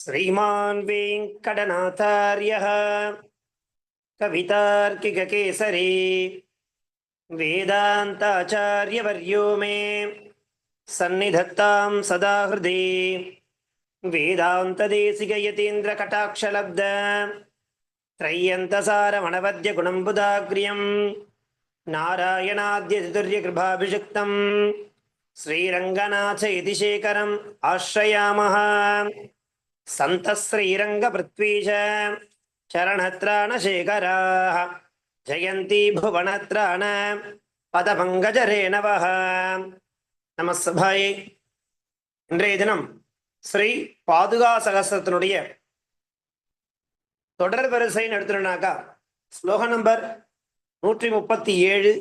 श्रीमान् वेङ्कटनाथार्यः कवितार्किककेसरी वेदान्ताचार्यवर्यो मे सन्निधत्तां सदा हृदि वेदान्तदेशिकयतीन्द्रकटाक्षलब्ध त्रय्यन्तसारमणवद्यगुणम्बुदाग्र्यं नारायणाद्यचतुर्यकृपाभिषिक्तं श्रीरङ्गनाथ इति शेखरम् आश्रयामः। सन्तः श्रीरङ्गपृथ्वीश चरणत्राणशेखराः जयन्ती भुवनत्राण पदपङ्कजरेणवः நமஸ்தபாயே. இன்றைய தினம் ஸ்ரீ பாதுகா சகஸ்ரத்தினுடைய தொடர் வரிசைன்னு எடுத்துனாக்கா ஸ்லோக நம்பர் 137,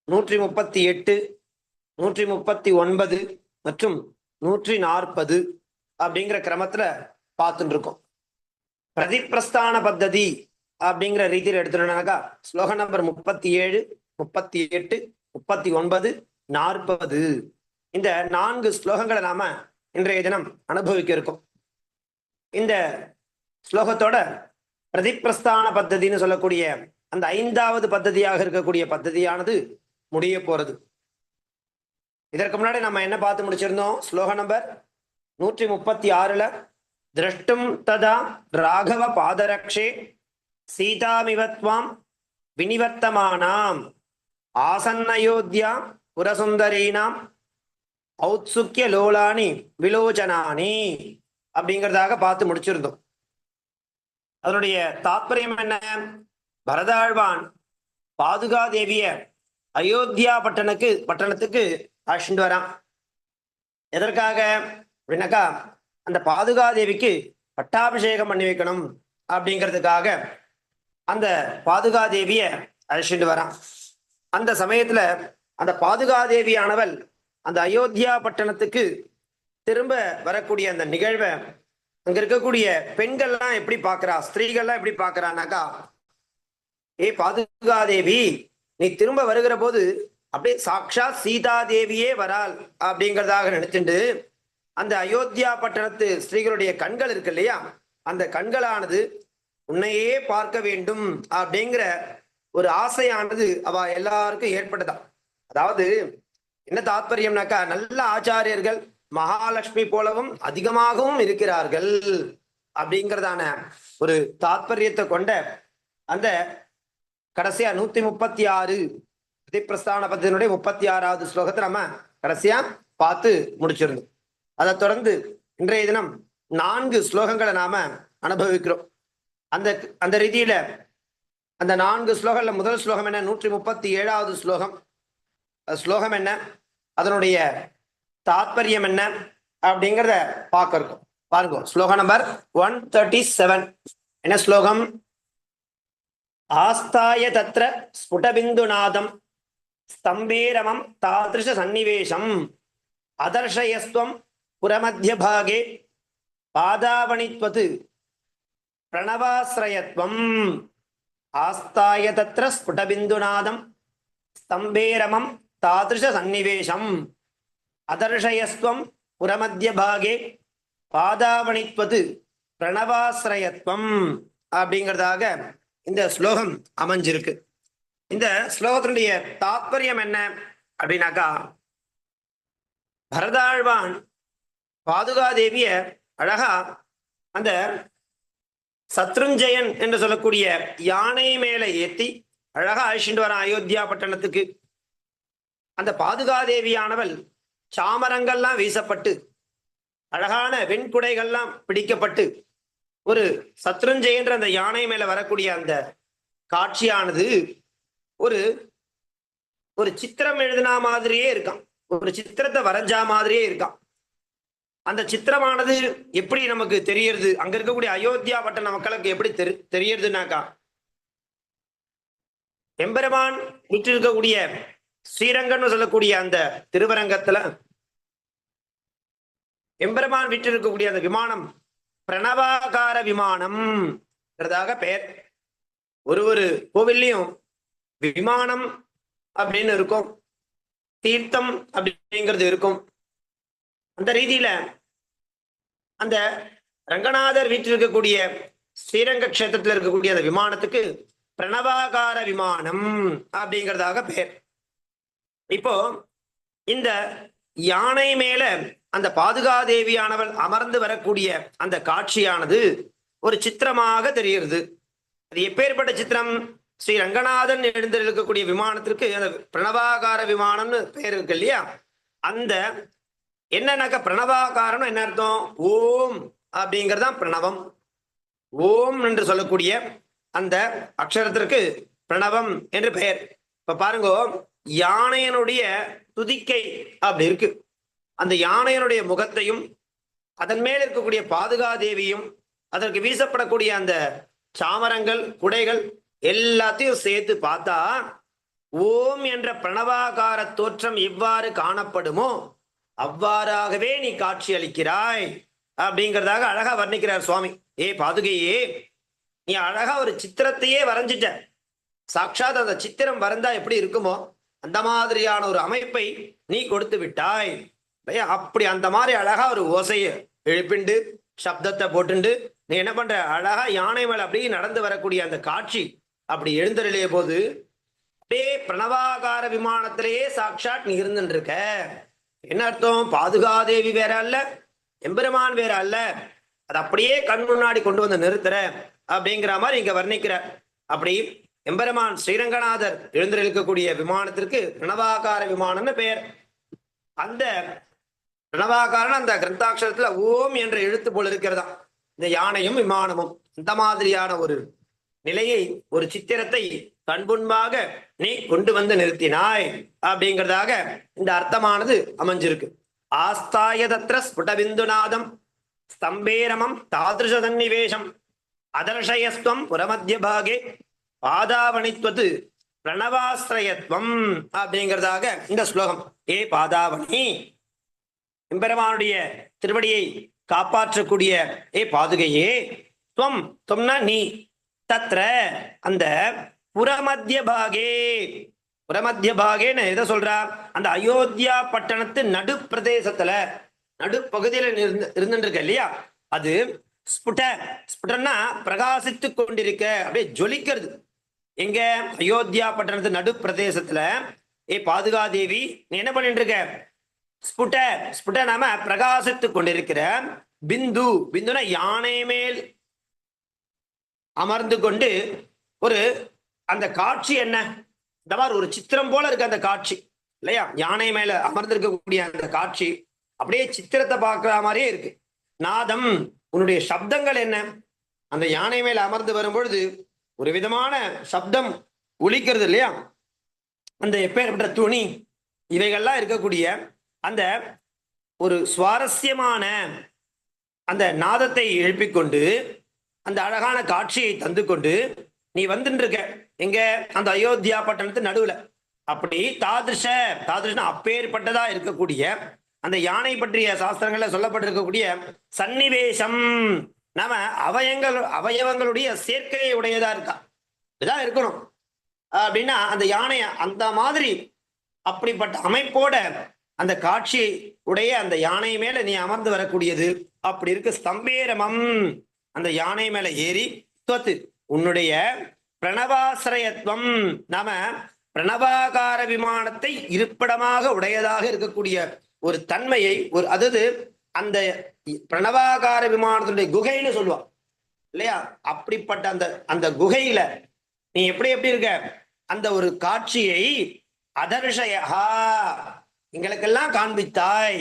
138, 139 மற்றும் 140 அப்படிங்கிற கிரமத்துல பார்த்துட்டு இருக்கோம். பிரதிப்பிரஸ்தான பத்ததி அப்படிங்கிற ரீதியில் எடுத்துனாக்கா ஸ்லோக நம்பர் 37, 38, 39, 40 இந்த 4 ஸ்லோகங்களை நாம இன்றைய தினம் அனுபவிக்க இருக்கோம். இந்த ஸ்லோகத்தோட பிரதிப்பிரஸ்தான பத்ததின்னு சொல்லக்கூடிய அந்த 5வது பத்ததியாக இருக்கக்கூடிய பத்ததியானது முடிய போறது. இதற்கு முன்னாடி நம்ம என்ன பார்த்து முடிச்சிருந்தோம்? ஸ்லோக நம்பர் 136ல திரஷ்டும் ததா ராகவ பாதரக்ஷே சீதாமிவத்வாம் வினிவர்த்தமானாம் ஆசன்னயோத்யா புரசுந்தரீனாம் ஔத்சுக்கிய லோலானி விலோச்சனானி அப்படிங்கிறதாக பார்த்து முடிச்சிருந்தோம். அதனுடைய தாத்பரியம் என்ன? பரதாழ்வான் பாதுகா தேவிய அயோத்தியா பட்டணத்துக்கு அழைச்சிட்டு வரான். எதற்காக அப்படின்னாக்கா அந்த பாதுகா தேவிக்கு பட்டாபிஷேகம் பண்ணி வைக்கணும் அப்படிங்கிறதுக்காக அந்த பாதுகா தேவிய அழைச்சிட்டு வரான். அந்த சமயத்துல அந்த பாதுகா தேவியானவள் அந்த அயோத்தியா பட்டணத்துக்கு திரும்ப வரக்கூடிய அந்த நிகழ்வை அங்க இருக்கக்கூடிய பெண்கள்லாம் எப்படி பார்க்கறா, ஸ்திரீகள்லாம் எப்படி பார்க்கறானாக்கா, ஏ பாதுகா தேவி, நீ திரும்ப வருகிற போது அப்படியே சாக்ஷாத் சீதா தேவியே வராள் அப்படிங்கிறதாக நினைச்சுண்டு அந்த அயோத்தியா பட்டணத்து ஸ்திரீகளுடைய கண்கள் இருக்கு இல்லையா, அந்த கண்களானது உன்னையே பார்க்க வேண்டும் அப்படிங்கிற ஒரு ஆசையானது அவ எல்லாருக்கும் ஏற்பட்டதா. அதாவது என்ன தாத்பரியம்னாக்கா, நல்ல ஆச்சாரியர்கள் மகாலட்சுமி போலவும் அதிகமாகவும் இருக்கிறார்கள் அப்படிங்கிறதான ஒரு தாத்பரியத்தை கொண்ட அந்த கடைசியா 136 பிரதிப்பிரஸ்தான பத்தினுடைய 36வது ஸ்லோகத்தை நம்ம கடைசியா பார்த்து முடிச்சிருந்தோம். அதை தொடர்ந்து இன்றைய தினம் 4 ஸ்லோகங்களை நாம அனுபவிக்கிறோம். அந்த அந்த ரீதியில அந்த 4 ஸ்லோகங்கள்ல முதல் ஸ்லோகம் என்ன? 137வது ஸ்லோகம் என்ன, அதனுடைய தாத்பரியம் என்ன அப்படிங்கிறத பார்க்க இருக்கோம். பாருங்க, ஸ்லோகம் நம்பர் 137 என்ன ஸ்லோகம்? ஆஸ்தாய தத்ர ஸ்புடபிந்துநாதம் ஸ்தம்பேரமம் தாத்ருஷ சன்னிவேஷம் அதர்ஷயஸ்வம் புரமத்திய பாகே பாதாவணித்வது பிரணவாஸ்ரயத்வம். ஆஸ்தாய தத்ர ஸ்புடபிந்துநாதம் ஸ்தம்பேரமம் தாத்ருஷ சன்னிவேஷம் அதர்ஷயஸ்வம் புரமத்திய பாகே பாதாவணித்வது பிரணவாஸ்ரயத்வம் அப்படிங்கிறதாக இந்த ஸ்லோகம் அமைஞ்சிருக்கு. இந்த ஸ்லோகத்தினுடைய தாத்பரியம் என்ன அப்படின்னாக்கா, பரதாழ்வான் பாதுகா தேவிய அழகா அந்த சத்ருஞ்சயன் என்று சொல்லக்கூடிய யானை மேல ஏத்தி அழகா அழிச்சுட்டு வரான் அயோத்தியா பட்டணத்துக்கு. அந்த பாதுகா தேவியானவள் சாமரங்கள்லாம் வீசப்பட்டு அழகான வெண்குடைகள்லாம் பிடிக்கப்பட்டு ஒரு சத்ருஞ்சயன்ற அந்த யானை மேல வரக்கூடிய அந்த காட்சியானது ஒரு ஒரு சித்திரம் எழுதினா மாதிரியே இருக்கான், ஒரு சித்திரத்தை வரைஞ்சா மாதிரியே இருக்கான். அந்த சித்திரமானது எப்படி நமக்கு தெரியறது, அங்க இருக்கக்கூடிய அயோத்தியா பட்டண மக்களுக்கு எப்படி தெரியறதுனாக்கா, எம்பெருமான் விற்றிருக்கக்கூடிய ஸ்ரீரங்கம்னு சொல்லக்கூடிய அந்த திருவரங்கத்துல எம்பெருமான் விற்றிருக்கக்கூடிய அந்த விமானம் பிரணவாகார விமானம் பெயர். ஒரு கோவில்லையும் விமானம் அப்படின்னு இருக்கும், தீர்த்தம் அப்படிங்கிறது இருக்கும். அந்த ரீதியில அந்த ரங்கநாதர் வீட்டில் இருக்கக்கூடிய ஸ்ரீரங்க கஷேத்திரத்தில் இருக்கக்கூடிய அந்த விமானத்துக்கு பிரணவாகார விமானம் அப்படிங்கிறதாக பெயர். இப்போ இந்த யானை மேல அந்த பாதுகாதேவியானவள் அமர்ந்து வரக்கூடிய அந்த காட்சியானது ஒரு சித்திரமாக தெரிகிறது. அது எப்பேற்பட்ட சித்திரம்? ஸ்ரீ ரங்கநாதன் எழுந்திருக்கக்கூடிய விமானத்திற்கு அந்த பிரணவாகார விமானம்னு பேர் இருக்கு இல்லையா? அந்த என்னன்னாக்க பிரணவாகாரம் என்ன அர்த்தம்? ஓம் அப்படிங்கிறதான் பிரணவம். ஓம் என்று சொல்லக்கூடிய அந்த அக்ஷரத்திற்கு பிரணவம் என்று பெயர். இப்ப பாருங்க, யானையனுடைய துதிக்கை அப்படி இருக்கு. அந்த யானையனுடைய முகத்தையும் அதன் மேல் இருக்கக்கூடிய பாதுகாதேவியும் அதற்கு வீசப்படக்கூடிய அந்த சாமரங்கள் குடைகள் எல்லாத்தையும் சேர்த்து பார்த்தா ஓம் என்ற பிரணவாகார தோற்றம் எவ்வாறு காணப்படுமோ அவ்வாறாகவே நீ காட்சி அளிக்கிறாய் அப்படிங்கிறதாக அழகா வர்ணிக்கிறார் சுவாமி. ஏ பாதுகையே, நீ அழகா ஒரு சித்திரத்தையே வரைஞ்சிட்ட. சாட்சாத் அந்த சித்திரம் வரைந்தா எப்படி இருக்குமோ அந்த மாதிரியான ஒரு அமைப்பை நீ கொடுத்து விட்டாய். அப்படி அந்த மாதிரி அழகா ஒரு ஓசையை எழுப்பிண்டு சப்தத்தை போட்டுண்டு நீ என்ன பண்ற? அழகா யானை மேல அப்படியே நடந்து வரக்கூடிய அந்த காட்சி அப்படி எழுந்தருளிய போது அப்படியே பிரணவாகார விமானத்திலேயே சாட்சாத் நீ இருந்துட்டு இருக்க. என்ன அர்த்தம்? பாதுகாதேவி வேற அல்ல, எம்பெருமான் வேற அல்ல, அது அப்படியே கண் முன்னாடி கொண்டு வந்து நிறுத்துற அப்படிங்கிற மாதிரி இங்க வர்ணிக்கிற. அப்படி எம்பெருமான் ஸ்ரீரங்கநாதர் எழுந்திருக்கக்கூடிய விமானத்திற்கு பிரணவாகார விமானம்னு பெயர். அந்த பிரணவாகாரன் அந்த கிரந்தாட்சரத்துல ஓம் என்ற எழுத்து போல இருக்கிறதா இந்த யானையும் விமானமும். இந்த மாதிரியான ஒரு நிலையை, ஒரு சித்திரத்தை கண்புண்பாக நீ கொண்டு வந்து நிறுத்தினாய் அப்படிங்கிறதாக இந்த அர்த்தமானது அமைஞ்சிருக்கு. ஆஸ்தாய தத்ர ஸ்புடபிந்துநாதம் ஸ்தம்பேரமம் தாதிருஷதன்னிவேஷம் அதர்ஷயஸ்வம் புரமத்திய பாகே பாதாவணித்வது பிரணவாஸ்ரயத்வம் அப்படிங்கிறதாக இந்த ஸ்லோகம். ஏ பாதாவணி, எம்பெருமானுடைய திருவடியை காப்பாற்றக்கூடிய ஏ பாதுகையே, துவம் துவம்னா நீ, தத்ர அந்த புறமத்திய பாகே, புறமத்திய பாகேன்னு எதை சொல்றா? அந்த அயோத்தியா பட்டணத்து நடு பிரதேசத்துல நடுப்பகுதியில இருந்துட்டு இருக்க இல்லையா? அது ஸ்புட, ஸ்புடன்னா பிரகாசித்து கொண்டிருக்க, அப்படியே ஜொலிக்கிறது. எங்க? அயோத்தியா பட்டணத்து நடு பிரதேசத்துல ஏ பாதுகாதேவி நீ என்ன பண்ணிட்டு இருக்க? ஸ்புட, ஸ்புட நாம பிரகாசித்து கொண்டிருக்கிற பிந்து, பிந்துனா யானை மேல் அமர்ந்து கொண்டு ஒரு அந்த காட்சி என்ன? இந்த மாதிரி ஒரு சித்திரம் போல இருக்கு அந்த காட்சி இல்லையா? யானை மேல அமர்ந்திருக்கக்கூடிய அந்த காட்சி அப்படியே சித்திரத்தை பார்க்கிற மாதிரியே இருக்கு. நாதம், உன்னுடைய சப்தங்கள் என்ன? அந்த யானை மேல அமர்ந்து வரும்பொழுது ஒரு விதமான சப்தம் ஒலிக்கிறது இல்லையா? அந்த எப்பேற்பட்ட துணி இவைகள்லாம் இருக்கக்கூடிய அந்த ஒரு சுவாரஸ்யமான அந்த நாதத்தை எழுப்பிக்கொண்டு அந்த அழகான காட்சியை தந்து கொண்டு நீ வந்துட்டு இருக்க எங்க? அந்த அயோத்தியா பட்டணத்து நடுவுல. அப்படி தாதிருஷனா அப்பேற்பட்டதா இருக்கக்கூடிய அந்த யானை பற்றிய சாஸ்திரங்கள்ல சொல்லப்பட்டிருக்கக்கூடிய சன்னிவேஷம், நாம அவயவங்களுடைய சேர்க்கையை உடையதா இருக்கா, இதான் இருக்கணும் அப்படின்னா அந்த யானைய அந்த மாதிரி அப்படிப்பட்ட அமைப்போட அந்த காட்சி உடைய அந்த யானை மேல நீ அமர்ந்து வரக்கூடியது அப்படி இருக்கு. ஸ்தம்பேரமம், அந்த யானை மேல ஏறி தொத்து உன்னுடைய பிரணவாசிரயத்துவம், நாம பிரணவாகார விமானத்தை இருப்பிடமாக உடையதாக இருக்கக்கூடிய ஒரு தன்மையை, ஒரு அதாவது அந்த பிரணவாகார விமானத்தினுடைய குகைன்னு சொல்லுவான் இல்லையா? அப்படிப்பட்ட அந்த அந்த குகையில நீ எப்படி எப்படி இருக்க? அந்த ஒரு காட்சியை அதர்ஷயா எங்களுக்கெல்லாம் காண்பித்தாய்.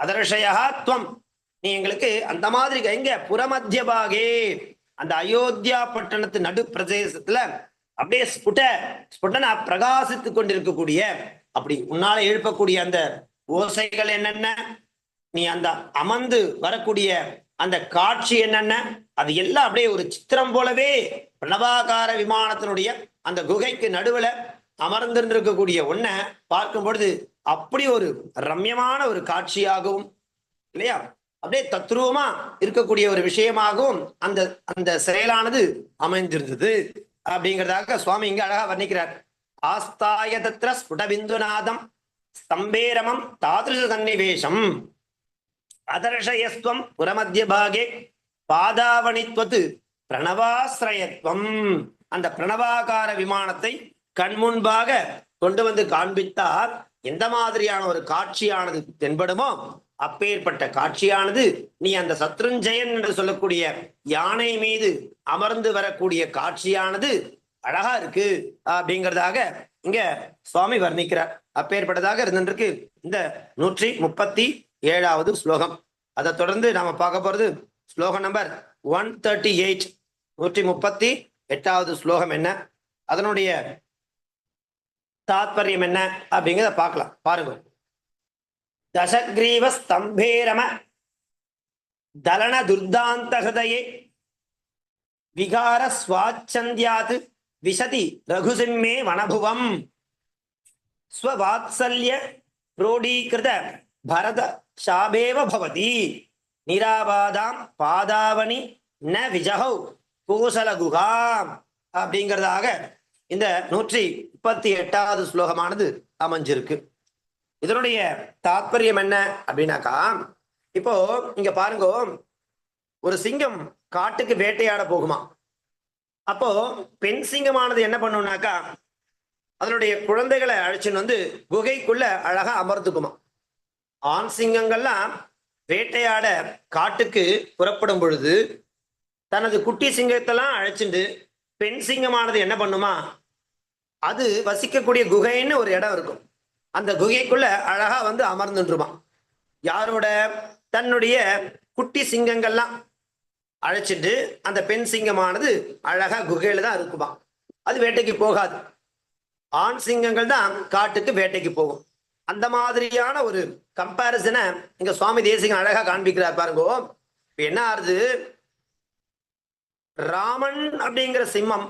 அதர்ஷயா துவம், நீ எங்களுக்கு அந்த மாதிரி எங்க? புறமத்திய பாகே, அந்த அயோத்தியா பட்டணத்து நடு பிரதேசத்துல அப்படியே ஸ்புட்டனா பிரகாசித்து கொண்டிருக்கக்கூடிய, அப்படி உன்னால எழுப்பக்கூடிய அந்த ஓசைகள் என்னென்ன, நீ அந்த அமர்ந்து வரக்கூடிய அந்த காட்சி என்னென்ன, அது எல்லாம் அப்படியே ஒரு சித்திரம் போலவே பிரணவாகார விமானத்தினுடைய அந்த குகைக்கு நடுவுல அமர்ந்திருக்கக்கூடிய ஒன்ன பார்க்கும் பொழுது அப்படி ஒரு ரம்யமான ஒரு காட்சியாகவும் இல்லையா, அப்படியே தத்ரூபமா இருக்கக்கூடிய ஒரு விஷயமாகவும் அந்த அந்த செயலானது அமைந்திருந்தது அப்படிங்கிறதாக சுவாமி இங்க அழகா வர்ணிக்கிறார். ஆஸ்தாய தத்ர ஸ்புடபிந்துநாதம் ஸ்தம்பேரமம் தாதிருஷ சன்னிவேஷம் அதர்ஷயஸ்வம் புரமத்திய பாகே பாதாவணித்வது பிரணவாசிரயத்துவம். அந்த பிரணவாகார விமானத்தை கண் முன்பாக கொண்டு வந்து காண்பித்தால் எந்த மாதிரியான ஒரு காட்சியானது தென்படுமோ அப்பேற்பட்ட காட்சியானது நீ அந்த சத்ருஞ்சயன் என்று சொல்லக்கூடிய யானை மீது அமர்ந்து வரக்கூடிய காட்சியானது அழகா இருக்கு அப்படிங்கிறதாக இங்க சுவாமி வர்ணிக்கிறார். அப்பேற்பட்டதாக இருந்திருக்கு இந்த 137வது ஸ்லோகம். அதை தொடர்ந்து நாம பார்க்க போறது ஸ்லோகம் நம்பர் 138. 138வது ஸ்லோகம் என்ன, அதனுடைய தாத்பரியம் என்ன அப்படிங்கிறத பார்க்கலாம். பாருங்க. தசக்ரீவ ஸ்தம்பேரம தலன துர்தாந்த ஹிருதயே விகார ஸ்வாச்சந்தியாத் விசதி ரகுசிம்மே வனபுவம் ஸ்வவாத்சல்ய புரோடீகிருத பரத சாபேவ பவதி நிராபாதாம் பாதாவணி ந விஜஹௌ கோசல குகாம் அப்படிங்கிறதாக இந்த 138வது ஸ்லோகமானது அமைஞ்சிருக்கு. இதனுடைய தாத்பரியம் என்ன அப்படின்னாக்கா, இப்போ இங்க பாருங்க, ஒரு சிங்கம் காட்டுக்கு வேட்டையாட போகுமா. அப்போ பெண் சிங்கமானது என்ன பண்ணுனாக்கா அதனுடைய குழந்தைகளை அழைச்சின்னு வந்து குகைக்குள்ள அழகா அமர்ந்துக்குமா. ஆண் சிங்கங்கள்லாம் வேட்டையாட காட்டுக்கு புறப்படும் பொழுது தனது குட்டி சிங்கத்தெல்லாம் அழைச்சிட்டு பெண் சிங்கமானது என்ன பண்ணுமா, அது வசிக்கக்கூடிய குகைன்னு ஒரு இடம் இருக்கும், அந்த குகைக்குள்ள அழகா வந்து அமர்ந்துருமா. யாரோட? தன்னுடைய குட்டி சிங்கங்கள்லாம் அழைச்சிட்டு அந்த பெண் சிங்கமானது அழகா குகையில தான் இருக்குமா. அது வேட்டைக்கு போகாது. ஆண் சிங்கங்கள் தான் காட்டுக்கு வேட்டைக்கு போகும். அந்த மாதிரியான ஒரு கம்பாரிசனை இங்க சுவாமி தேசிகன் அழகா காண்பிக்கிறார். பாருங்க, என்ன ஆறுது, ராமன் அப்படிங்கிற சிம்மம்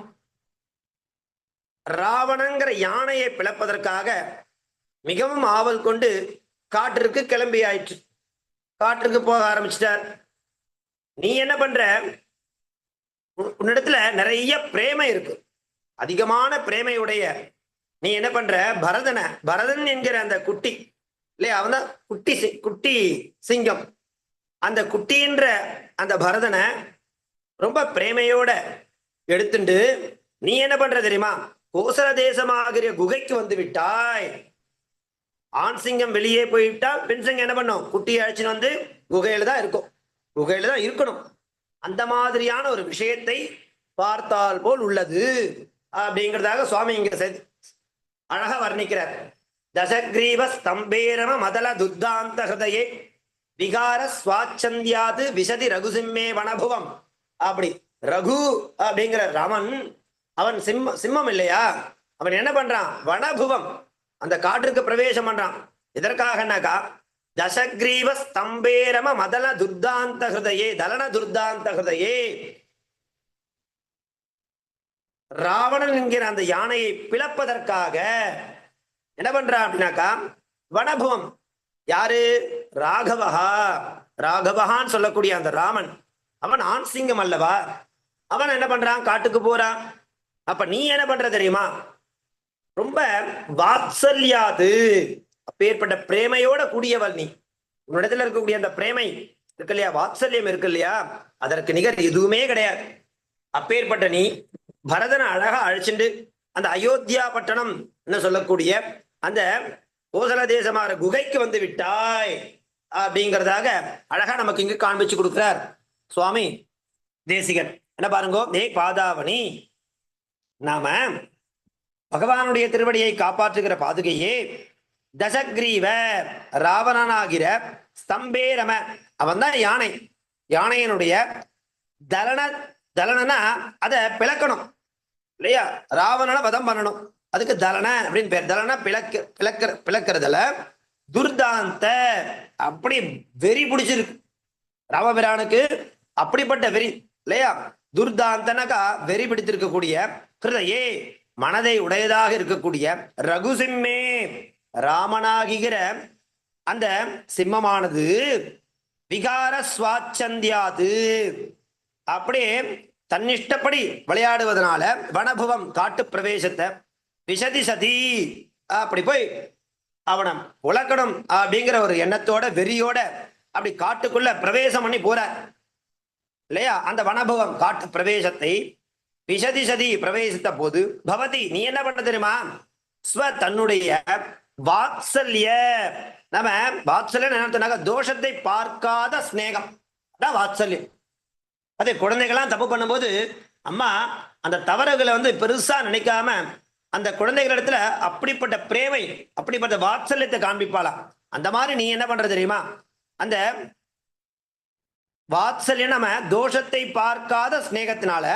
ராவணங்கிற யானையை பிளப்பதற்காக மிகவும் ஆவல் கொண்டு காட்டிற்கு கிளம்பி ஆயிற்று. காட்டிற்கு போக ஆரம்பிச்சிட்டார். நீ என்ன பண்ற, உன்னிடத்துல நிறைய பிரேமை இருக்கு, அதிகமான பிரேமையுடைய நீ என்ன பண்ற, பரதன் என்கிற அந்த குட்டி இல்லையா, அவன் தான் குட்டி சிங்கம். அந்த குட்டின்ற அந்த பரதனை ரொம்ப பிரேமையோட எடுத்துட்டு நீ என்ன பண்ற தெரியுமா, கோசல தேசமாகிற குகைக்கு வந்து விட்டாய். ஆண் சிங்கம் வெளியே போய்விட்டால் பெண் சிங்கம் என்ன பண்ணும், குட்டியை அழைச்சின்னு வந்து குகையில தான் இருக்கும், குகையில தான் இருக்கணும். அந்த மாதிரியான ஒரு விஷயத்தை பார்த்தால் போல் உள்ளது அப்படிங்கிறதாக சுவாமி இங்க அழகா வர்ணிக்கிறார். தசக்ரீவ ஸ்தம்பேரம மதல துர்தாந்த ஹிருதயே விகார ஸ்வாச்சந்தியாது விசதி ரகுசிம்மே வனபுவம். அப்படி ரகு அப்படிங்கிற ராமன் அவன் சிம்மம் இல்லையா, அவன் என்ன பண்றான், வனபுவம் அந்த காற்றுக்கு பிரவேசம் பண்றான். எதற்காகனாக்கா தசக்ரீவ ஸ்தம்பேரம மதல துர்தாந்த ஹிருதயே தலன துர்தாந்த ஹிருதயே, ராவணன் என்கிற அந்த யானையை பிளப்பதற்காக என்ன பண்றான் அப்படின்னாக்கா வனபுவம். யாரு? ராகவகான்னு சொல்லக்கூடிய அந்த ராமன், அவன் ஆண் சிங்கம் அல்லவா, அவன் என்ன பண்றான், காட்டுக்கு போறான். அப்ப நீ என்ன பண்ற தெரியுமா, ரொம்ப வாத்சல்யாது, அப்பேற்பட்ட பிரேமையோட கூடியவள் நீ. உன்னிடத்துல இருக்கக்கூடிய அந்த பிரேமை இருக்கு இல்லையா, வாத்சல்யம் இருக்கு இல்லையா, அதற்கு நிகர் எதுவுமே கிடையாது. அப்பேற்பட்ட நீ பரதனை அழகா அழைச்சிட்டு அந்த அயோத்தியா பட்டணம் என்ன சொல்லக்கூடிய அந்த கோசல தேசமான குகைக்கு வந்து விட்டாய் அப்படிங்கிறதாக அழகா நமக்கு இங்கு காண்பிச்சு கொடுக்கிறார் சுவாமி தேசிகன். என்ன பாருங்கோ, பாதாவணி, நாம பகவானுடைய திருவடியை காப்பாற்றுகிற பாதுகையே, தசக்ரீவ ராவணனாகிற ஸ்தம்பேரம, அவன் தான் யானை, யானையனுடைய தலனா அதை பிளக்கணும் இல்லையா, ராவணனை வதம் பண்ணணும், அதுக்கு தலன அப்படின்னு பேர். தலனா பிளக்கிறதுல துர்தாந்த, அப்படி வெறி பிடிச்சிருக்கு ராமபிரானுக்கு, அப்படிப்பட்ட வெறி இல்லையா. துர்தாந்தனாக்கா வெறி பிடித்திருக்கக்கூடிய, ஹிருதயே மனதை உடையதாக இருக்கக்கூடிய, ரகுசிம்மே ராமனாகிற அந்த சிம்மமானது, விகார ஸ்வாச்சந்தியாது அப்படியே தன்னிஷ்டப்படி விளையாடுவதனால, வனபுவம் காட்டு பிரவேசத்தை, விசதி சதி அப்படி போய் அவனை உலக்கணும் அப்படிங்கிற ஒரு எண்ணத்தோட வெறியோட அப்படி காட்டுக்குள்ள பிரவேசம் பண்ணி போற. இல்லையா? அந்த வனபவம் காட்டு பிரவேசத்தை விசதி சதி பிரவேசித்த போது பவதி நீ என்ன பண்ண தெரியுமா? ஸ்வ தன்னுடைய வாத்சல்ய, நம்ம வாத்சல்யம் என்ன தோஷத்தை பார்க்காத ஸ்நேகம், அதான் வாத்சல்யம். அதே குழந்தைகள்லாம் தப்பு பண்ணும்போது அம்மா அந்த தவறுகளை பெருசா நினைக்காம அந்த குழந்தைகளிடத்துல அப்படிப்பட்ட பிரேமை, அப்படிப்பட்ட வாத்சல்யத்தை காண்பிப்பாளாம். அந்த மாதிரி நீ என்ன பண்ற தெரியுமா? அந்த வாத்சல்யம் நம்ம தோஷத்தை பார்க்காத ஸ்நேகத்தினால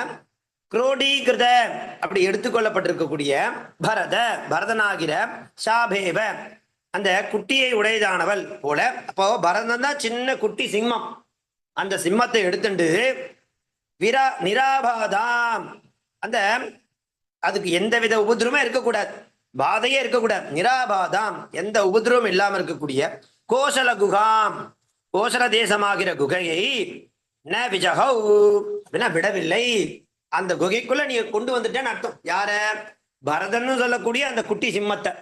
குரோடீகிருத அப்படி எடுத்துக்கொள்ளப்பட்டிருக்கக்கூடிய பரதனாகிற சாபேவ அந்த குட்டியை உடையதானவள் போல. அப்போ பரதன் தான் சின்ன குட்டி சிம்மம். அந்த சிம்மத்தை எடுத்துட்டு நிராபாதாம், அந்த அதுக்கு எந்தவித உபதிரவமும் இருக்கக்கூடாது, பாதையே இருக்கக்கூடாது. நிராபாதாம், எந்த உபதிரவம் இல்லாம இருக்கக்கூடிய கோசல குகாம், கோசல தேசமாகிற குகையை ந விஜகௌ அப்படின்னா விடவில்லை. அந்த குகைக்குள்ள நீ கொண்டு வந்துட்டேன்னு அர்த்தம். யார? பரதன்னு சொல்லக்கூடிய அந்த குட்டி சிம்மத்தை.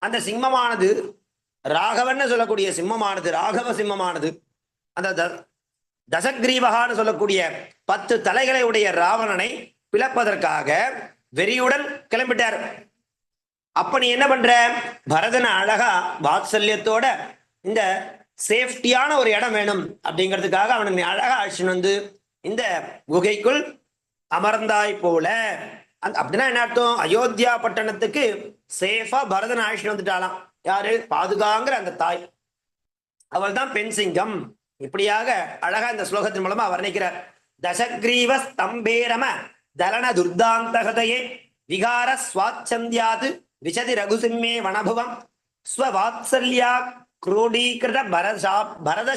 அந்த சிம்மமானது ராகவன்னு சொல்லக்கூடிய சிம்மமானது, ராகவ சிம்மமானது அந்த தசக்ரீவகான்னு சொல்லக்கூடிய 10 தலைகளை உடைய ராவணனை பிளப்பதற்காக வெறியுடன் கிளம்பிட்டார். அப்ப நீ என்ன பண்ற? பரதனை அழகா வாத்சல்யத்தோட இந்த சேஃப்டியான ஒரு இடம் வேணும் அப்படிங்கிறதுக்காக அவனை நீ அழகா அழைச்சின்னு இந்த குகைக்குள் அமர்ந்தாய் போல. அப்படின்னா என்ன அர்த்தம்? அயோத்தியா பட்டணத்துக்கு சேஃபா பரதன் அழைச்சிட்டு வந்துட்டாலாம். யாரு? பாதுகாங்கிற அந்த தாய், அவள் தான் பெண் சிங்கம். இப்படியாக அழகா இந்த ஸ்லோகத்தின் மூலமா வர்ணிக்கிறார். தசக்ரீவ ஸ்தம்பேரம தலன துர்தாந்தகதையே விகார ஸ்வாச்சந்தியாது விசதி ரகுசிம்மே வனபுவம் ஸ்வவாத்சல்யா குரோடீகிருத பரத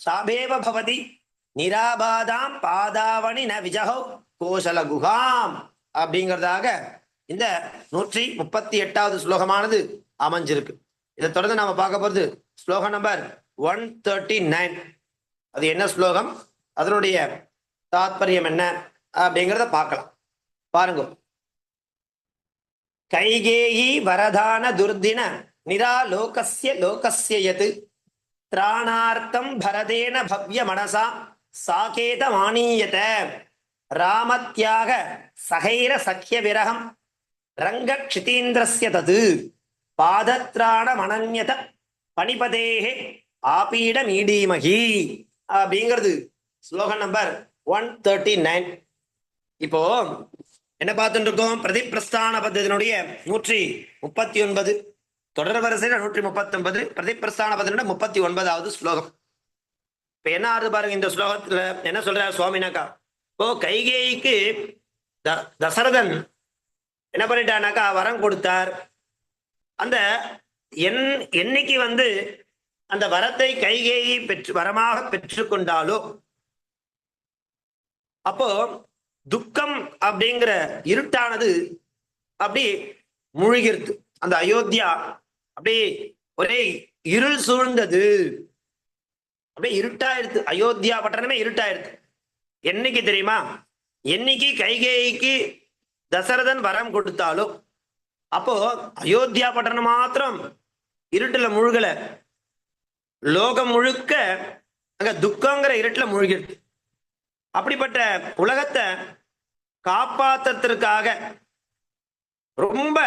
சாபேவ பவதி நிராபாதாம் பாதாவணி ந விஜகௌ கோசல குகாம் அப்படிங்கிறதாக இந்த 138வது ஸ்லோகமானது அமைஞ்சிருக்கு. இதை தொடர்ந்து நாம பார்க்க போறது ஸ்லோகம் நம்பர் 139. அது என்ன ஸ்லோகம், அதனுடைய தாத்பரியம் என்ன அப்படிங்கிறத பார்க்கலாம். பாருங்க. கைகேயி வரதான துர்தின நிராலோகஸ்ய லோகஸ்ய யத் திராணார்த்தம் பரதேன பவ்ய மனசா சாகேத மானீயத ராமத்யாக சகைர சக்கிய விரகம் ரங்க க்ஷிதீந்திரஸ்ய தது பாதத்ராண மனன்யத பணிபதேஹே ஆபீட மீடீமகி அப்படிங்கிறது ஸ்லோகம் நம்பர் 139. இப்போ என்ன பார்த்துட்டு இருக்கோம்? பிரதிப்பிரஸ்தான பத்ததினுடைய 139 தொடர் வரிசையில் 139 பிரதிப்பிரஸ்தான பத்ததினுடைய 39வது ஸ்லோகம். இப்ப என்ன ஆறுது பாருங்க. இந்த ஸ்லோகத்துல என்ன சொல்றாரு சுவாமினாக்கா, இப்போ கைகேயிக்கு தசரதன் என்ன பண்ணிட்டானாக்கா வரம் கொடுத்தார். அந்த என்னைக்கு அந்த வரத்தை கைகேயி வரமாக பெற்றுக்கொண்டாலோ அப்போ துக்கம் அப்படிங்கிற இருட்டானது அப்படி மூழ்கிருது. அந்த அயோத்தியா அப்படி ஒரே இருள் சூழ்ந்தது, அப்படியே இருட்டாயிருது. அயோத்தியா பட்டணமே இருட்டாயிருது. என்னைக்கு தெரியுமா? என்னைக்கு கைகேயிக்கு தசரதன் வரம் கொடுத்தாலும் அப்போ அயோத்தியா பட்டணம் மாத்திரம் இருட்டுல முழுகல, லோகம் முழுக்க அங்க துக்கங்கிற இருட்டுல மூழ்கிடுது. அப்படிப்பட்ட உலகத்தை காப்பாத்துறதுக்காக ரொம்ப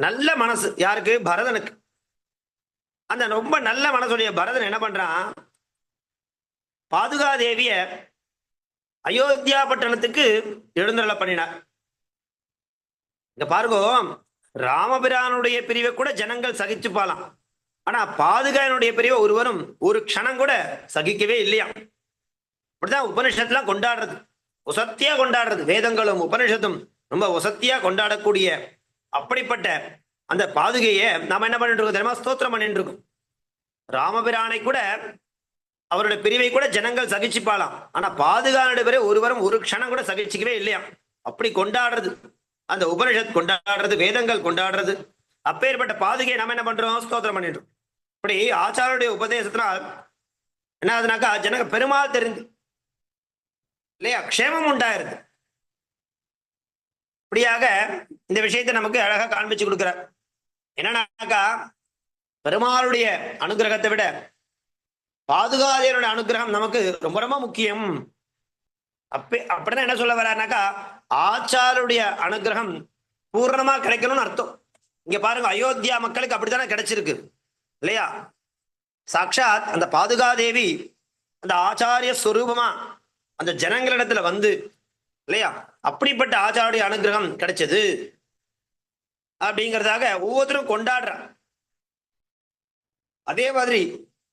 நல்ல மனசு யாருக்கு? பரதனுக்கு. அந்த ரொம்ப நல்ல மனசுடைய பரதன் என்ன பண்றான்? பாதுகாதேவிய அயோத்தியா பட்டணத்துக்கு எழுந்தருள பண்ணினார். இங்க பாருங்க, ராமபிரானுடைய பிரிவை கூட ஜனங்கள் சகிச்சுப்பாலாம், ஆனா பாதுகானுடைய பிரிவை ஒருவரும் ஒரு க்ஷணம் கூட சகிக்கவே இல்லையா. அப்படிதான் உபனிஷத்துலாம் கொண்டாடுறது, உசத்தியா கொண்டாடுறது. வேதங்களும் உபனிஷத்தும் ரொம்ப உசத்தியா கொண்டாடக்கூடிய அப்படிப்பட்ட அந்த பாதுகையை நாம என்ன பண்ணிட்டு இருக்கோம் தெரியுமா? ஸ்தோத்திரம் பண்ணிட்டு இருக்கோம். ராமபிரானை கூட அவருடைய பிரிவை கூட ஜனங்கள் சகிச்சுப்பாலாம், ஆனா பாதுகானுடைய பிரிவை ஒருவரும் ஒரு க்ஷணம் கூட சகிச்சுக்கவே இல்லையா. அப்படி கொண்டாடுறது அந்த உபனிஷத் கொண்டாடுறது, வேதங்கள் கொண்டாடுறது. அப்பேற்பட்ட பாதுகையை நம்ம என்ன பண்றோம்? ஸ்தோத்திரம் பண்ணிட்டு. இப்படி ஆச்சாரியுடைய உபதேசத்தினால் என்ன ஆகுதுனாக்கா ஜனக பெருமாள் தெரிந்து இல்லையா க்ஷேமம் உண்டாயிருது. இப்படியாக இந்த விஷயத்தை நமக்கு அழகா காண்பிச்சு கொடுக்கிறார். என்னன்னாக்கா பெருமாளுடைய அனுகிரகத்தை விட பாதுகாதேவனுடைய அனுகிரகம் நமக்கு ரொம்ப ரொம்ப முக்கியம். அப்படிதான் என்ன சொல்ல வர்றாருனாக்கா, ஆச்சாருடைய அனுகிரகம் பூர்ணமா கிடைக்கணும்னு அர்த்தம். இங்க பாருங்க, அயோத்தியா மக்களுக்கு அப்படித்தானே கிடைச்சிருக்கு இல்லையா? சாட்சாத் அந்த பாதுகாதேவி அந்த ஆச்சாரிய ஸ்வரூபமா அந்த ஜனங்களிடத்துல வந்து இல்லையா, அப்படிப்பட்ட ஆச்சாரிய அனுகிரகம் கிடைச்சது அப்படிங்கிறதாக ஒவ்வொருத்தரும் கொண்டாடுறான். அதே மாதிரி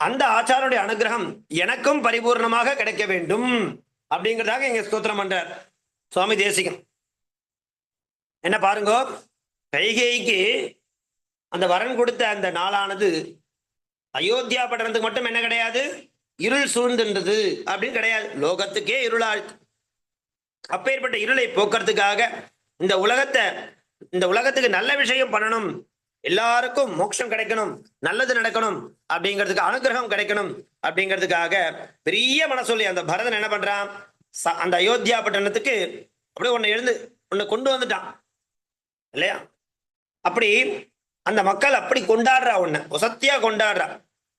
அந்த ஆச்சாருடைய அனுகிரகம் எனக்கும் பரிபூர்ணமாக கிடைக்க வேண்டும் அப்படிங்கிறதாக இங்க ஸ்தோத்திரம் பண்றார் சுவாமி தேசிகன். என்ன பாருங்க, கைகேயிக்கு அந்த வரன் கொடுத்த அந்த நாளானது அயோத்தியா பட்டணத்துக்கு மட்டும் என்ன கிடையாது, இருள் சூழ்ந்துன்றது அப்படின்னு கிடையாது, லோகத்துக்கே இருளாள். அப்பேற்பட்ட இருளை போக்குறதுக்காக இந்த உலகத்துக்கு நல்ல விஷயம் பண்ணணும், எல்லாருக்கும் மோட்சம் கிடைக்கணும், நல்லது நடக்கணும் அப்படிங்கிறதுக்கு, அனுகிரகம் கிடைக்கணும் அப்படிங்கிறதுக்காக பெரிய மனசொல்லி அந்த பரதன் என்ன பண்றான், அந்த அயோத்தியா பட்டணத்துக்கு அப்படியே ஒன்னு கொண்டு வந்துட்டான் இல்லையா? அப்படி அந்த மக்கள் அப்படி கொண்டாடுறா, உன்னை வசத்தியா கொண்டாடுறா,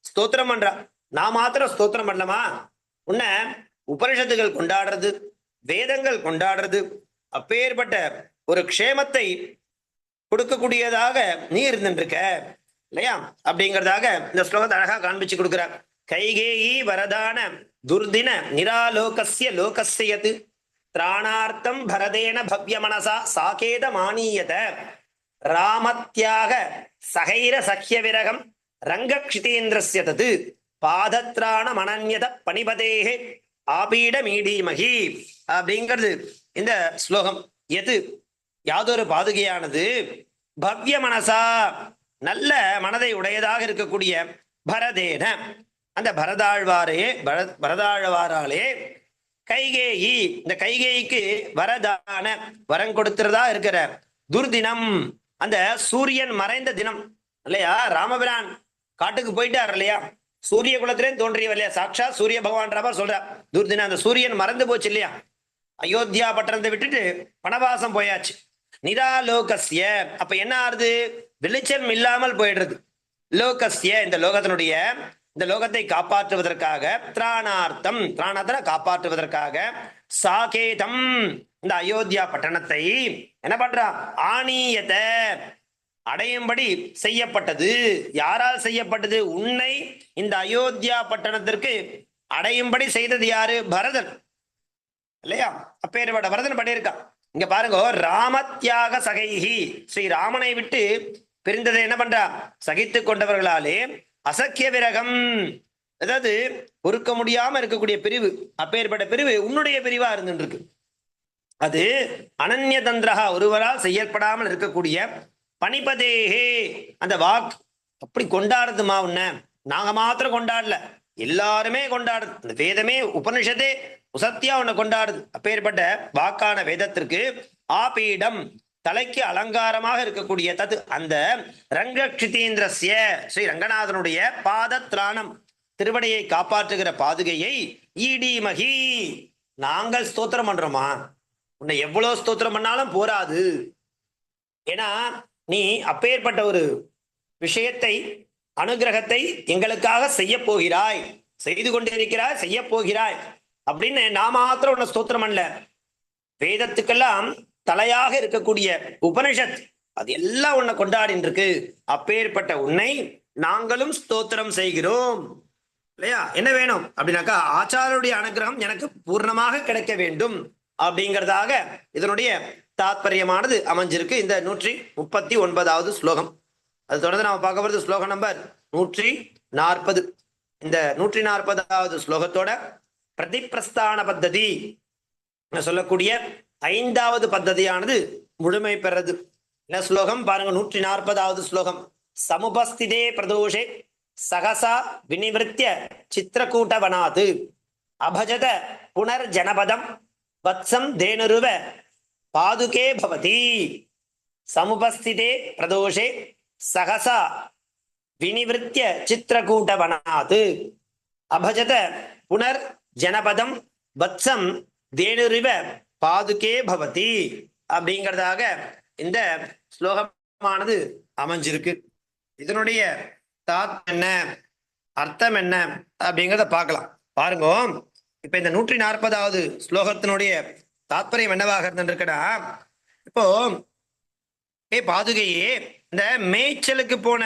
ஸ்தோத்திரம் பண்றா. நான் மாத்திரம் ஸ்தோத்திரம் பண்ணலாமா, உன்னை உபனிஷத்துகள் கொண்டாடுறது, வேதங்கள் கொண்டாடுறது, அப்பேற்பட்ட ஒரு க்ஷேமத்தை கொடுக்கக்கூடியதாக நீ இருந்துருக்க இல்லையா அப்படிங்கிறதாக இந்த ஸ்லோகத்தை அழகா காண்பிச்சு கொடுக்கிறார். கைகேயி வரதான துர்தின நிராலோகஸ்ய லோகஸ்யது திராணார்த்தம் பரதேன பவ்ய மனசா சாகேத மானியத ராமத்யாக சகைர சக்கிய விரகம் ரங்கக்ஷிதேந்திரஸ்ய தது பாதத்ராண மனன்யத பணிபதேகே ஆபீட மீடீமகி அப்படிங்கிறது இந்த ஸ்லோகம். எது யாதொரு பாதுகையானது பவ்ய மனசா நல்ல மனதை உடையதாக இருக்கக்கூடிய பரதேன அந்த பரதாழ்வாராலே கைகேயி இந்த கைகேயிக்கு வரதான வரம் கொடுத்துறதா இருக்கிற துர்தினம் அந்த சூரியன் மறைந்த தினம் இல்லையா, ராமபிரான் காட்டுக்கு போயிட்டார் இல்லையா, சூரிய குலத்திலே தோன்றியவர் இல்லையா, சாட்சா சூரிய பகவான் சொல்ற துர்தினம், அந்த சூரியன் மறந்து போச்சு இல்லையா, அயோத்தியா பட்டணத்தை விட்டுட்டு வனவாசம் போயாச்சு. நிராலோகஸ்ய அப்ப என்ன ஆறுது, வெளிச்சம் இல்லாமல் போயிடுறது. லோகஸ்ய இந்த லோகத்தை காப்பாற்றுவதற்காக, திராணார்த்தம் திராணார்த்தம் காப்பாற்றுவதற்காக, சாகேதம் இந்த அயோத்தியா பட்டணத்தை என்ன பண்றா, ஆணியத அடையும்படி செய்யப்பட்டது. யாரால் செய்யப்பட்டது, உன்னை இந்த அயோத்தியா பட்டணத்திற்கு அடையும்படி செய்தது யாரு, பரதன் இல்லையா? அப்பேற்பட்ட பரதன் பண்ணியிருக்கான். இங்க பாருங்க, ராமத்யாக சகைஹி ஸ்ரீ ராமனை விட்டு பிரிந்ததை என்ன பண்றா, சகித்து கொண்டவர்களாலே அசக்கிய விரகம், அதாவது பொறுக்க முடியாம இருக்கக்கூடிய பிரிவு, அப்பேற்பட்ட பிரிவு உன்னுடைய பிரிவா இருந்துருக்கு. அது அனன்ய தந்திரா ஒருவரால் செய்யப்படாமல் இருக்கக்கூடிய பணிபதேகே அந்த வாக் அப்படி கொண்டாடுதுமா, உன்னை நாங்க மாத்திரம் கொண்டாடல, எல்லாருமே கொண்டாடுது. அந்த வேதமே உபனிஷத்தே உசத்தியா உன்னை கொண்டாடுது. அப்பேற்பட்ட வாக்கான வேதத்திற்கு ஆபீடம் தலைக்கு அலங்காரமாக இருக்கக்கூடிய தது அந்த ரங்கக்ஷிதேந்திரஸ்ய ஸ்ரீ ரங்கநாதனுடைய பாதத்ராணம் திருவடியை காப்பாற்றுகிற பாதுகையை ஈடீமகி நாங்கள் ஸ்தோத்திரம் பண்றோமா, உன்னை எவ்வளவு ஸ்தோத்திரம் பண்ணாலும் போராது. ஏன்னா நீ அப்பேற்பட்ட ஒரு விஷயத்தை, அனுகிரகத்தை எங்களுக்காக செய்ய போகிறாய், செய்து கொண்டிருக்கிறாய், செய்ய போகிறாய் அப்படின்னு நான் மாத்திரம் உன்னை ஸ்தோத்திரம் பண்ணல, வேதத்துக்கெல்லாம் தலையாக இருக்கக்கூடிய உபனிஷத் அது எல்லாம் உன்னை கொண்டாடின்னு இருக்கு. அப்பேற்பட்ட உன்னை நாங்களும் ஸ்தோத்திரம் செய்கிறோம் இல்லையா? என்ன வேணும் அப்படின்னாக்கா, ஆச்சாருடைய அனுகிரகம் எனக்கு பூர்ணமாக கிடைக்க வேண்டும் அப்படிங்கிறதாக இதனுடைய தாத்பரியமானது அமைஞ்சிருக்கு இந்த 139வது ஸ்லோகம். அது தொடர்ந்து நாம பார்க்க போறது ஸ்லோகம் நம்பர் 140. இந்த 140வது ஸ்லோகத்தோட பிரதிப்பிரஸ்தான பத்ததி சொல்லக்கூடிய 5வது பத்ததியானது முழுமை பெறது. என்ன ஸ்லோகம் பாருங்க, 140வது ஸ்லோகம். சமுபஸ்திதே பிரதோஷே சகசா வினிவிருத்திய சித்திரக்கூட்டவனாத் அபஜத புனர்ஜனபதம் வத்சம் தேனுருவ பாதுகே பவதி. சமுபஸ்திதே பிரதோஷே சகசா வினிவிருத்திய சித்திரக்கூட்டவனாத் அபஜத புனர் ஜனபதம் வத்சம் தேனுரிவ பாதுகே பவதி அப்படிங்கிறதாக இந்த ஸ்லோகமானது அமைஞ்சிருக்கு. இதனுடைய தாத் என்ன அர்த்தம் என்ன அப்படிங்கிறத பார்க்கலாம். பாருங்க, இப்ப இந்த 140வது ஸ்லோகத்தினுடைய தாத்பரியம் என்னவாக இருந்துருக்கடா, இப்போ பாதுகையே இந்த மேய்ச்சலுக்கு போன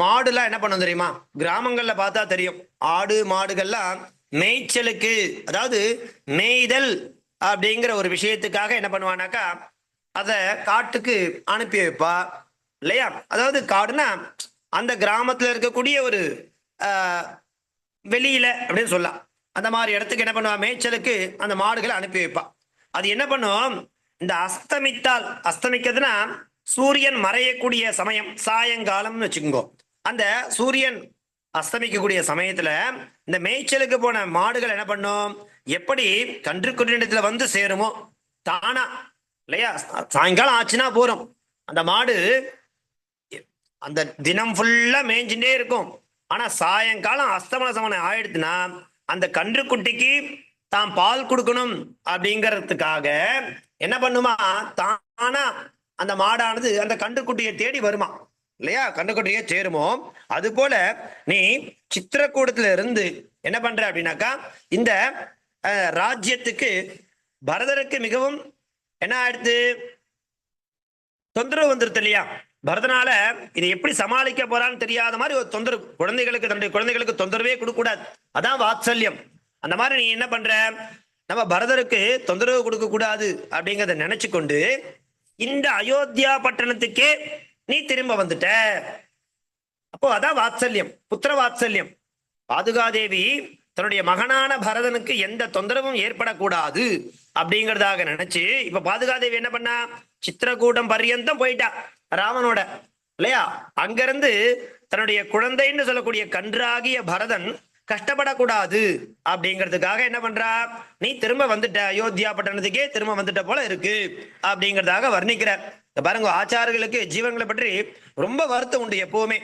மாடுலாம் என்ன பண்ணும் தெரியுமா? கிராமங்கள்ல பார்த்தா தெரியும், ஆடு மாடுகள்லாம் மேய்ச்சலுக்கு, அதாவது மேய்தல் அப்படிங்கிற ஒரு விஷயத்துக்காக என்ன பண்ணுவானாக்கா அத காட்டுக்கு அனுப்பி வைப்பா இல்லையா? அதாவது காடுனா அந்த கிராமத்துல இருக்கக்கூடிய ஒரு வெளியில அப்படின்னு சொல்லலாம், அந்த மாதிரி இடத்துக்கு என்ன பண்ணுவா, மேய்ச்சலுக்கு அந்த மாடுகளை அனுப்பி வைப்பா. அது என்ன பண்ணும், இந்த அஸ்தமித்தால், அஸ்தமிக்கிறதுனா சூரியன் மறையக்கூடிய சமயம், சாயங்காலம்னு வச்சுக்கோங்க. அந்த சூரியன் அஸ்தமிக்கக்கூடிய சமயத்துல இந்த மேய்ச்சலுக்கு போன மாடுகள் என்ன பண்ணும், எப்படி கன்றுக்குட்டியிடத்துல வந்து சேருமோ தானா இல்லையா, சாயங்காலம் ஆச்சுன்னா போறோம், அந்த மாடு அந்த தினம் ஃபுல்லா மேய்ஞ்சுட்டே இருக்கும். ஆனா சாயங்காலம் அஸ்தமன சமனம் ஆயிடுச்சுன்னா அந்த கன்றுக்குட்டிக்கு தான் பால் கொடுக்கணும் அப்படிங்கிறதுக்காக என்ன பண்ணுமா, தானா அந்த மாடானது அந்த கன்றுக்குட்டியை தேடி வருமா இல்லையா, கன்றுக்குட்டியை சேருமோ. அது போல நீ சித்திரக்கூடத்துல இருந்து என்ன பண்ற அப்படின்னாக்கா இந்த ராஜ்யத்துக்கு பரதருக்கு மிகவும் என்ன ஆயிடுத்து, தொந்தரவு வந்துருது இல்லையா. பரதனால இதை எப்படி சமாளிக்க போறான்னு தெரியாத மாதிரி ஒரு தொந்தரவு, குழந்தைகளுக்கு, தன்னுடைய குழந்தைகளுக்கு தொந்தரவே கொடுக்க கூடாது, அதான் வாத்சல்யம். அந்த மாதிரி நீ என்ன பண்ற, நம்ம பரதருக்கு தொந்தரவு கொடுக்க கூடாது அப்படிங்கிறத நினைச்சு கொண்டு இந்த அயோத்தியா பட்டணத்துக்கே நீ திரும்ப வந்துட்ட. அப்போ அதான் வாத்சல்யம், புத்திர வாத்சல்யம். பாதுகாதேவி தன்னுடைய மகனான பரதனுக்கு எந்த தொந்தரவும் ஏற்படக்கூடாது அப்படிங்கிறதாக நினைச்சு இப்ப பாதுகாதேவி என்ன பண்ணா, சித்திரக்கூடம் பர்யந்தம் போயிட்டா ராமனோட இல்லையா. அங்கிருந்து தன்னுடைய குழந்தைன்னு சொல்லக்கூடிய கன்றாகிய பரதன் கஷ்டப்படக்கூடாது அப்படிங்கிறதுக்காக என்ன பண்றா, நீ திரும்ப வந்துட்ட, அயோத்தியா பட்டணத்துக்கே திரும்ப வந்துட்ட போல இருக்கு அப்படிங்கிறதாக வர்ணிக்கிற. பாருங்க, ஆச்சாரியர்களுக்கு ஜீவன்களை பற்றி ரொம்ப வருத்தம் உண்டு எப்பவுமே.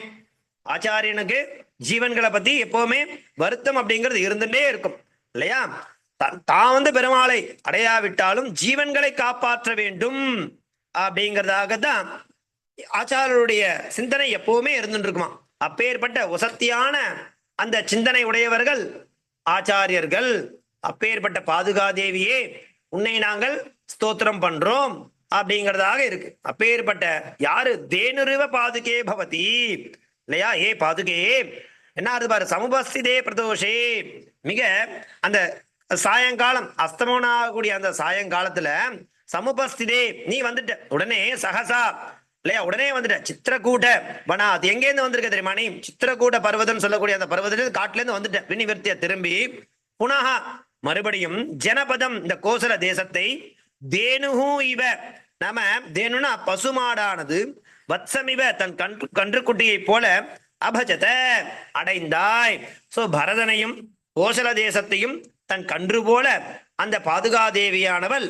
ஆச்சாரியனுக்கு ஜீவன்களை பத்தி எப்பவுமே வருத்தம் அப்படிங்கிறது இருந்துட்டே இருக்கும் இல்லையா. தான் வந்து பெருமாளை அடையாவிட்டாலும் ஜீவன்களை காப்பாற்ற வேண்டும் அப்படிங்கிறதாக தான் ஆச்சாரியருடைய சிந்தனை எப்பவுமே இருந்துட்டு இருக்குமா. அப்பேற்பட்ட உசத்தியான அந்த சிந்தனை உடையவர்கள் ஆச்சாரியர்கள். அப்பேற்பட்ட பாதுகாதேவியே உன்னை நாங்கள் ஸ்தோத்திரம் பண்றோம் அப்படிங்கிறதாக இருக்கு. அப்பேற்பட்ட யாரு, தேனுருவ பாதுகே பவதி இல்லையா. ஏ பாதுகே என்ன ஆகுது பாரு, சமுபஸ்திதே பிரதோஷே, மிக அந்த சாயங்காலம் அஸ்தமனம் ஆகக்கூடிய அந்த சாயங்காலத்துல சமுபஸ்திதே நீ வந்துட்ட, உடனே சகசா இல்லையா, உடனே வந்துட்ட. சித்திரக்கூட வனா, அது எங்கேருந்து வந்திருக்க தெரியுமா, நீ சித்திரக்கூட பர்வதம் சொல்லக்கூடிய அந்த பர்வதத்துல காட்டுல இருந்து வந்துட்ட, வினிவர்த்திய திரும்பி புனகா மறுபடியும் ஜனபதம் இந்த கோசல தேசத்தை, தேனுஹு இவ, நாம தேனுனா பசுமாடானது, வத்சமிவ தன் கன்றுக்குட்டியை போல, அபஜத அடைந்தாய். சோ பரதனையும் கோசல தேசத்தையும் தன் கன்று போல அந்த பாதுகாதேவியானவள்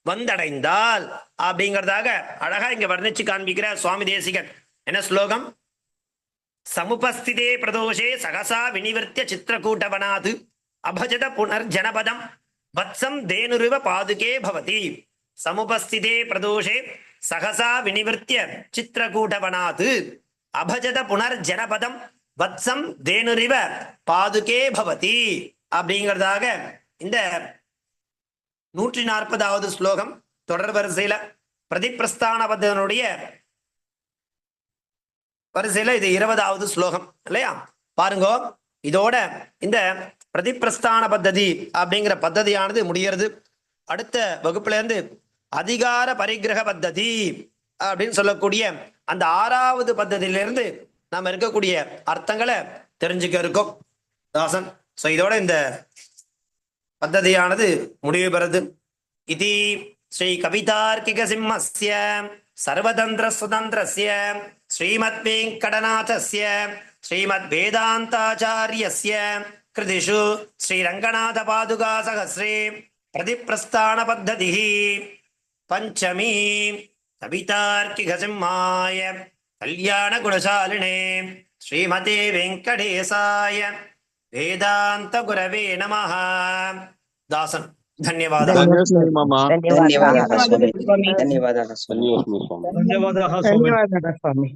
வந்தடைந்தாள் அப்படிங்கிறதாக அழகா இங்க வர்ணிச்சு காண்பிக்கிற சுவாமி தேசிகன். என்ன ஸ்லோகம், சமுபஸ்திதே பிரதோஷே சகசா வினிவர்த்திய சித்திரக்கூட்டவனாது அபஜத புனர் ஜனபதம் வத்சம் தேனுருவ பாதுகே பவதி. சமுபஸ்திதே பிரதோஷே சகசா வினிவர்த்திய சித்திரக்கூட்டவனாது அபஜத புனர் ஜனபதம் வத்சம் தேனுரிவ பாதுகே பவதி அப்படிங்கிறதாக இந்த 140வது ஸ்லோகம் தொடர் வரிசையில பிரதிப்பிரஸ்தான பத்தனுடைய வரிசையில இது 20வது ஸ்லோகம் இல்லையா. பாருங்க, இதோட இந்த பிரதிப்பிரஸ்தான பத்ததி அப்படிங்கிற பத்ததியானது முடிகிறது. அடுத்த வகுப்புல இருந்து அதிகார பரிகிரக பத்ததி அப்படின்னு சொல்லக்கூடிய அந்த 6வது பத்ததியிலிருந்து நாம இருக்கக்கூடிய அர்த்தங்களை தெரிஞ்சுக்க இருக்கோம் தாசன். சோ இதோட இந்த பத்ததியானது முடிவு பெறுது. இதி ஸ்ரீ கவிதார்க்கிக சிம்மஸ்ய சர்வதந்திர சுதந்திரஸ்ய ஸ்ரீமத் வெங்கடநாதஸ்ய ஸ்ரீமத் வேதாந்தாச்சாரியஸ்ய கிருதிஷு ஸ்ரீ ரங்கநாத பாதுகா சகஸ்ரே பிரதிப்பிரஸ்தான பத்ததிஹி பஞ்சமி. கவிதார்க்கிக சிம்மாய கல்யாண குணசாலினே ஸ்ரீமதே வெங்கடேசாய வேதாந்த குரவே நமஹ. தாசன் ಧನ್ಯವಾದ. ಧನ್ಯವಾದ ಸ್ವಾಮಿ.